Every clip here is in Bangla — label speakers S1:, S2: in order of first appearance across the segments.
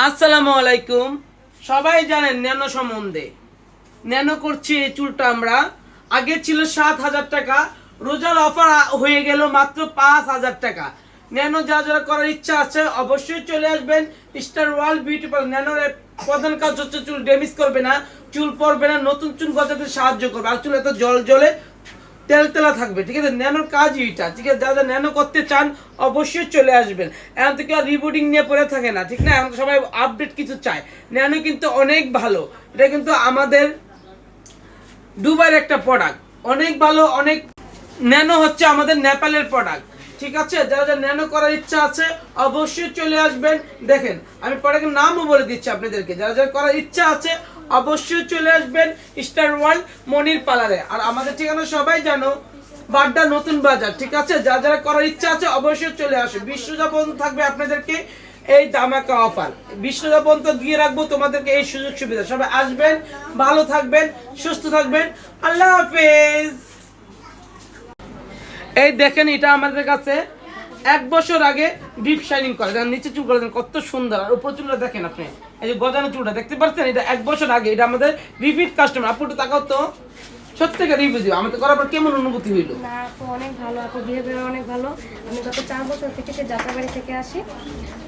S1: আসসালামু আলাইকুম। সবাই জানেন ন্যানো সম্বন্ধে। ন্যানো করছি এই চুলটা আমরা। আগে ছিল 7,000 টাকা, রোজার অফার হয়ে গেল মাত্র 5,000 টাকা। ন্যানো যারা করার ইচ্ছা আছে অবশ্যই চলে আসবেন স্টার ওয়ার্ল্ড বিউটি পার্লার। ন্যানোর প্রধান কাজ হচ্ছে চুল ড্যামেজ করবে না, চুল পড়বে না, নতুন চুল গজাতে সাহায্য করবে, আর চুল এত জল জলে তেলতেলা থাকবে। ঠিক আছে, ন্যানোর কাজই এটা। ঠিক আছে, যারা ন্যানো করতে চান অবশ্যই চলে আসবেন। এখন থেকে আর রিবুটিং নিয়ে পড়ে থাকে না, ঠিক না? এখন সবাই আপডেট কিছু চায়। ন্যানো কিন্তু অনেক ভালো, এটা কিন্তু আমাদের দুবাইয়ের একটা প্রোডাক্ট, অনেক ভালো। অনেক ন্যানো হচ্ছে আমাদের নেপালের প্রোডাক্ট। ঠিক আছে, যারা ন্যানো করার ইচ্ছা আছে অবশ্যই চলে আসবেন। দেখেন আমি প্রোডাক্টের নামও বলে দিচ্ছি আপনাদেরকে, যারা করার ইচ্ছা আছে অবশ্যই চলে আসবেন স্টার ওয়ার্ল্ড মনির পার্লারে। আর আমাদের ঠিকানা সবাই জানো, বাড্ডা নতুন বাজার। ঠিক আছে, যারা করার ইচ্ছা আছে অবশ্যই চলে আসে। বিশ্বজা পর্যন্ত থাকবে আপনাদেরকে এই দামাকা অফার। বিশ্বজা পর্যন্ত দিয়ে রাখবো তোমাদেরকে এই সুযোগ সুবিধা। সবাই আসবেন, ভালো থাকবেন, সুস্থ থাকবেন। আল্লাহ হাফেজ। এই দেখেন, এটা আমাদের কাছে 1 বছর আগে ডিপ শাইনিং করে। দেখেন নিচে চুল করে কত সুন্দর, আর উপর চুলটা দেখেন আপনি, এই যে গজানো চুলটা দেখতে পাচ্ছেন, এটা 1 বছর আগে। এটা আমাদের রিপিট কাস্টমার। আপু একটু তাকাও তো, সত্যিকার রিভিউ আমাদের করার পর কেমন অনুভূতি হইলো?
S2: না আপু অনেক ভালো, আপু বিহেভিয়ার অনেক ভালো। আমি গত 4 বছর থেকে যাত্রাবাড়ি থেকে আসি।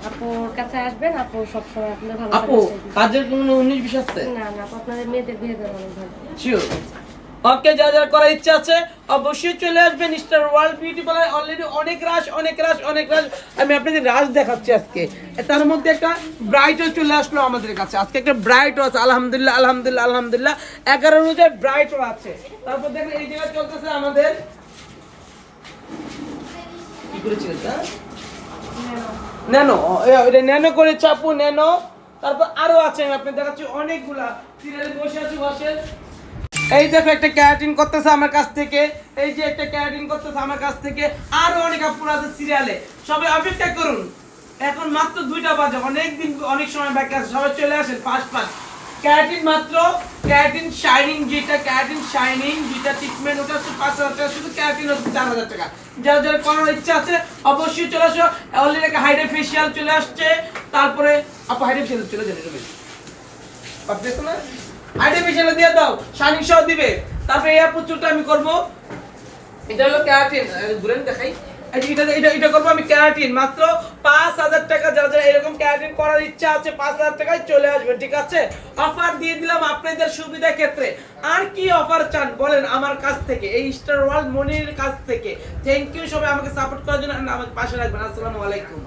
S2: আপুর কাছে আসবেন, আপু সবসময় আপনাদের ভালো
S1: আপু কাজের কোনো 19-20 আছে?
S2: না না আপু, আপনাদের মেয়েদের বিহেভিয়ার অনেক ভালো।
S1: শিওর। ওকে, যারা করার ইচ্ছা আছে অবশ্যই চলে আসবেন star world beauty parlour. Already অনেক রাশ। আমি আপনাদের রাশ দেখাচ্ছি আজকে। তার মধ্যে একটা ব্রাইটও চলে আসলো আমাদের কাছে। আজকে একটা ব্রাইটও আছে, আলহামদুলিল্লাহ আলহামদুলিল্লাহ আলহামদুলিল্লাহ। 11 অনুযায়ী ব্রাইটও আছে। তারপর দেখেন এই জায়গায় চলতেছে আমাদের কি করেছিল ন্যানো। এটা ন্যানো করে চাপু ন্যানো। তারপর আরো আছে, আমি আপনাদের দেখাচ্ছি অনেকগুলা। সিরিয়ালে বসে আছি, বসেন। এই দেখো একটা ক্যারাটিন করতেছে আমার কাছ থেকে, এই যে একটা ক্যারাটিন করতেছে আমার কাছ থেকে। আরো অনেক আপুরা আছে সিরিয়ালে, সবাই অপেক্ষা করুন। এখন মাত্র 2টা বাজে, অনেক সময় বাকি আছে। সবাই চলে আসেন 5 ক্যারাটিন মাত্র। ক্যারাটিন শাইনিং, যেটা ট্রিটমেন্ট, ওটা হচ্ছে 5,000 টাকা। শুধু ক্যারাটিন হচ্ছে 4,000 টাকা। যারা করার ইচ্ছা আছে অবশ্যই চলে আসো। অলরেডি একটা হাইড্রা ফেশিয়াল চলে আসছে। তারপরে আপু হাইড্রা ফেশিয়াল চলে যাবে, পারতেছ না? আর্টিফিশিয়াল দিয়ে দাও, শাইনিং সহ দিবে। তারপরে এই আপু চুলটা আমি করব, এটা হলো ক্যারাটিন। ঘুরেন দেখাই, এটা করব আমি ক্যারাটিন মাত্র 5,000 টাকা। যারা এরকম ক্যারাটিন করার ইচ্ছা আছে 5,000 টাকায় চলে আসবেন। ঠিক আছে, অফার দিয়ে দিলাম আপনাদের সুবিধার ক্ষেত্রে। আর কি অফার চান বলেন আমার কাছ থেকে, এই স্টার ওয়ার্ল্ড মনির কাছ থেকে। থ্যাংক ইউ সবাই আমাকে সাপোর্ট করার জন্য, আমাকে পাশে রাখবেন। আসসালামু আলাইকুম।